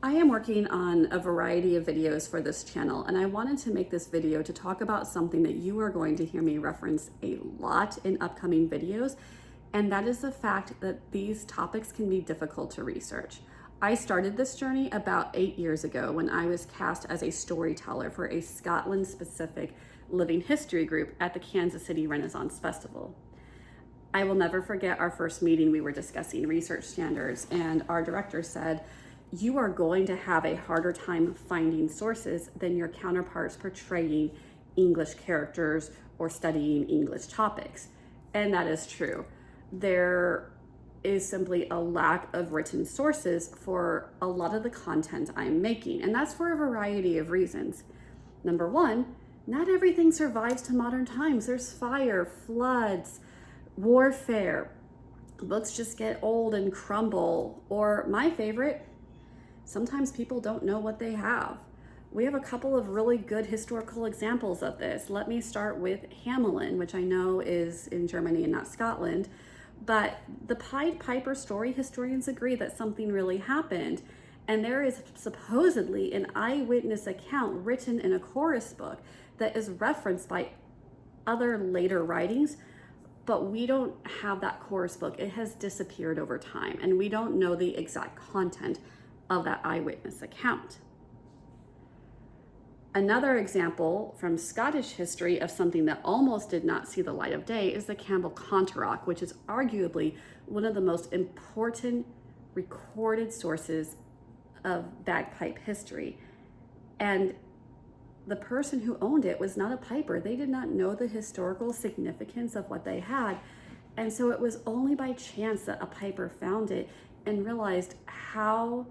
I am working on a variety of videos for this channel, and I wanted to make this video to talk about something that you are going to hear me reference a lot in upcoming videos, and that is the fact that these topics can be difficult to research. I started this journey about 8 years ago when I was cast as a storyteller for a Scotland-specific living history group at the Kansas City Renaissance Festival. I will never forget our first meeting. We were discussing research standards, and our director said, "You are going to have a harder time finding sources than your counterparts portraying English characters or studying English topics." And that is true. There is simply a lack of written sources for a lot of the content I'm making, and that's for a variety of reasons. Number one, not everything survives to modern times. There's fire, floods, warfare. Books just get old and crumble, or my favorite, sometimes people don't know what they have. We have a couple of really good historical examples of this. Let me start with Hamelin, which I know is in Germany and not Scotland, but the Pied Piper story, historians agree that something really happened, and there is supposedly an eyewitness account written in a chorus book that is referenced by other later writings, but we don't have that chorus book. It has disappeared over time, and we don't know the exact content of that eyewitness account. Another example from Scottish history of something that almost did not see the light of day is the Campbell Canteroch, which is arguably one of the most important recorded sources of bagpipe history. And the person who owned it was not a piper. They did not know the historical significance of what they had. And so it was only by chance that a piper found it and realized how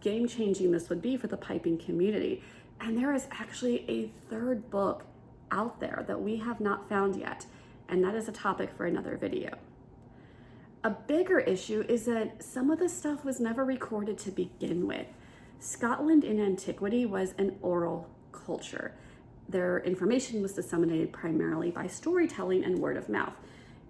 game-changing this would be for the piping community. And there is actually a third book out there that we have not found yet, and that is a topic for another video. A bigger issue is that some of this stuff was never recorded to begin with. Scotland in antiquity was an oral culture. Their information was disseminated primarily by storytelling and word of mouth.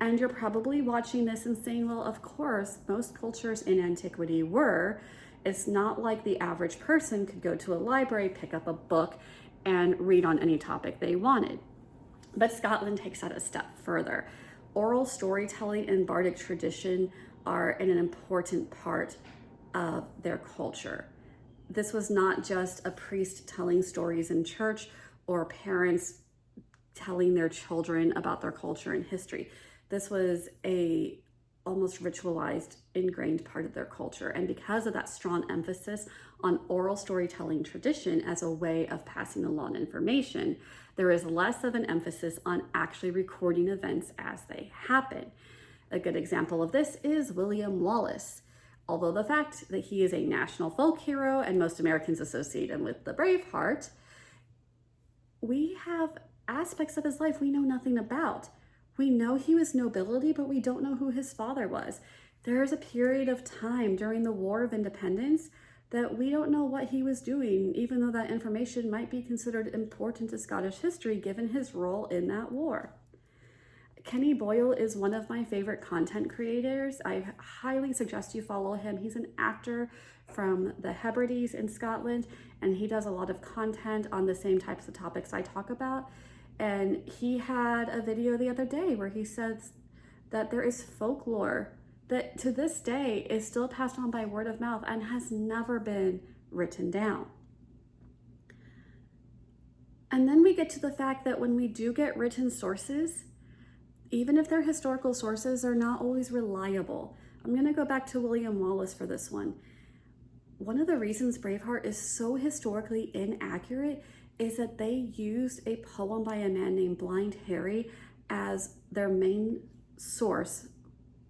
And you're probably watching this and saying, well, of course, most cultures in antiquity were. It's not like the average person could go to a library, pick up a book, and read on any topic they wanted. But Scotland takes that a step further. Oral storytelling and bardic tradition are an important part of their culture. This was not just a priest telling stories in church or parents telling their children about their culture and history. This was a almost ritualized, ingrained part of their culture. And because of that strong emphasis on oral storytelling tradition as a way of passing along information, there is less of an emphasis on actually recording events as they happen. A good example of this is William Wallace. Although the fact that he is a national folk hero and most Americans associate him with the Braveheart, we have aspects of his life we know nothing about. We know he was nobility, but we don't know who his father was. There is a period of time during the War of Independence that we don't know what he was doing, even though that information might be considered important to Scottish history given his role in that war. Kenny Boyle is one of my favorite content creators. I highly suggest you follow him. He's an actor from the Hebrides in Scotland, and he does a lot of content on the same types of topics I talk about. And he had a video the other day where he says that there is folklore that to this day is still passed on by word of mouth and has never been written down. And then we get to the fact that when we do get written sources, even if they're historical sources, they're not always reliable. I'm going to go back to William Wallace for this one. One of the reasons Braveheart is so historically inaccurate is that they used a poem by a man named Blind Harry as their main source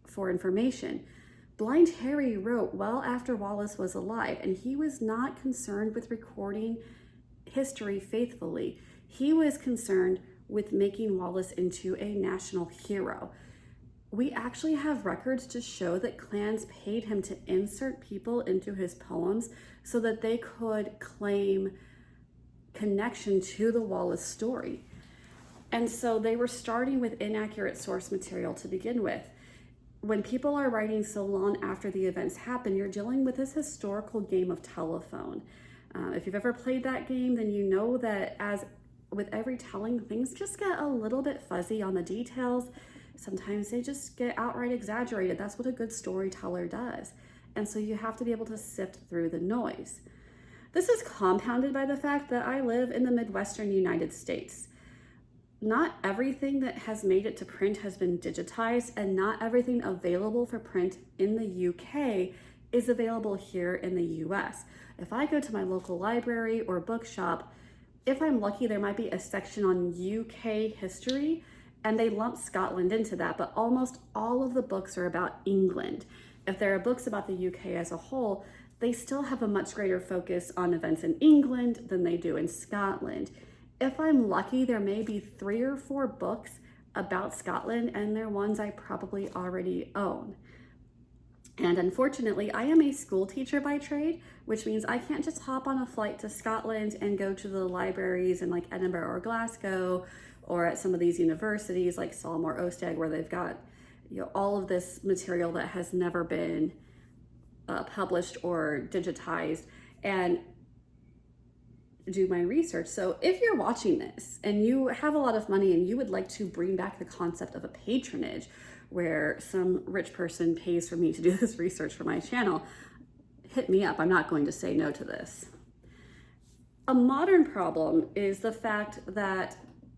for information. Blind Harry wrote well after Wallace was alive, and he was not concerned with recording history faithfully. He was concerned with making Wallace into a national hero. We actually have records to show that clans paid him to insert people into his poems so that they could claim connection to the Wallace story. And so they were starting with inaccurate source material to begin with. when people are writing so long after the events happen, you're dealing with this historical game of telephone. If you've ever played that game, then you know that as with every telling, things just get a little bit fuzzy on the details. Sometimes they just get outright exaggerated. That's what a good storyteller does. And so you have to be able to sift through the noise. This is compounded by the fact that I live in the Midwestern United States. Not everything that has made it to print has been digitized, and not everything available for print in the UK is available here in the US. If I go to my local library or bookshop, if I'm lucky, there might be a section on UK history, and they lump Scotland into that, but almost all of the books are about England. If there are books about the UK as a whole, they still have a much greater focus on events in England than they do in Scotland. If I'm lucky, there may be 3 or 4 books about Scotland, and they're ones I probably already own. And unfortunately, I am a school teacher by trade, which means I can't just hop on a flight to Scotland and go to the libraries in like Edinburgh or Glasgow, or at some of these universities like Solm or Osteg, where they've got all of this material that has never been published or digitized, and do my research. So if you're watching this and you have a lot of money and you would like to bring back the concept of a patronage, where some rich person pays for me to do this research for my channel, hit me up. I'm not going to say no to this. A modern problem is the fact that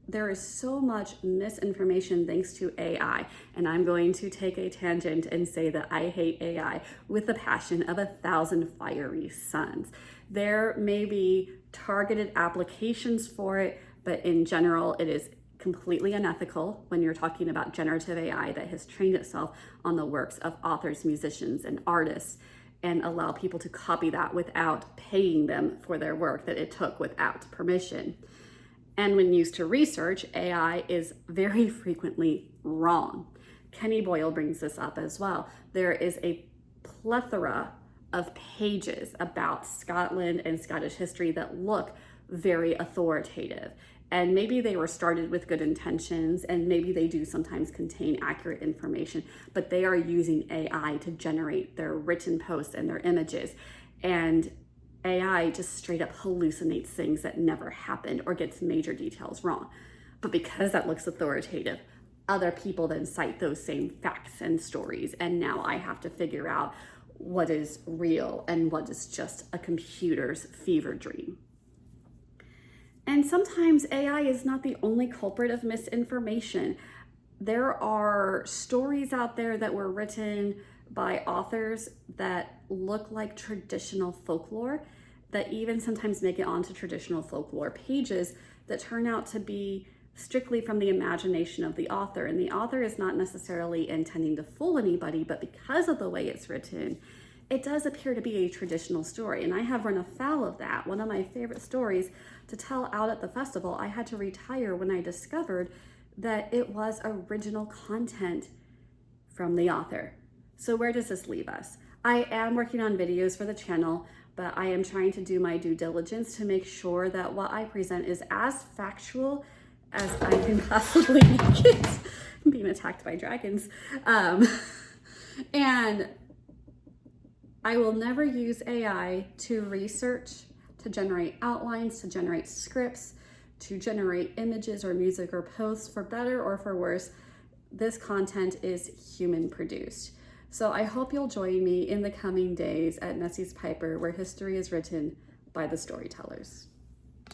there is so much misinformation thanks to AI. And I'm going to take a tangent and say that I hate AI with the passion of 1,000 fiery suns. There may be targeted applications for it, but in general, it is completely unethical when you're talking about generative AI that has trained itself on the works of authors, musicians, and artists, and allow people to copy that without paying them for their work that it took without permission. And when used to research, AI is very frequently wrong. Kenny Boyle brings this up as well. There is a plethora of pages about Scotland and Scottish history that look very authoritative. And maybe they were started with good intentions, and maybe they do sometimes contain accurate information, but they are using AI to generate their written posts and their images. And AI just straight up hallucinates things that never happened or gets major details wrong. But because that looks authoritative, other people then cite those same facts and stories. And now I have to figure out what is real and what is just a computer's fever dream. And sometimes AI is not the only culprit of misinformation. There are stories out there that were written by authors that look like traditional folklore, that even sometimes make it onto traditional folklore pages, that turn out to be strictly from the imagination of the author. And the author is not necessarily intending to fool anybody, but because of the way it's written, it does appear to be a traditional story. And I have run afoul of that. One of my favorite stories to tell out at the festival, I had to retire when I discovered that it was original content from the author. So where does this leave us? I am working on videos for the channel, but I am trying to do my due diligence to make sure that what I present is as factual as I can possibly make it. I'm being attacked by dragons. And I will never use AI to research, to generate outlines, to generate scripts, to generate images or music or posts. For better or for worse, this content is human produced. So I hope you'll join me in the coming days at Nessie's Piper, where history is written by the storytellers.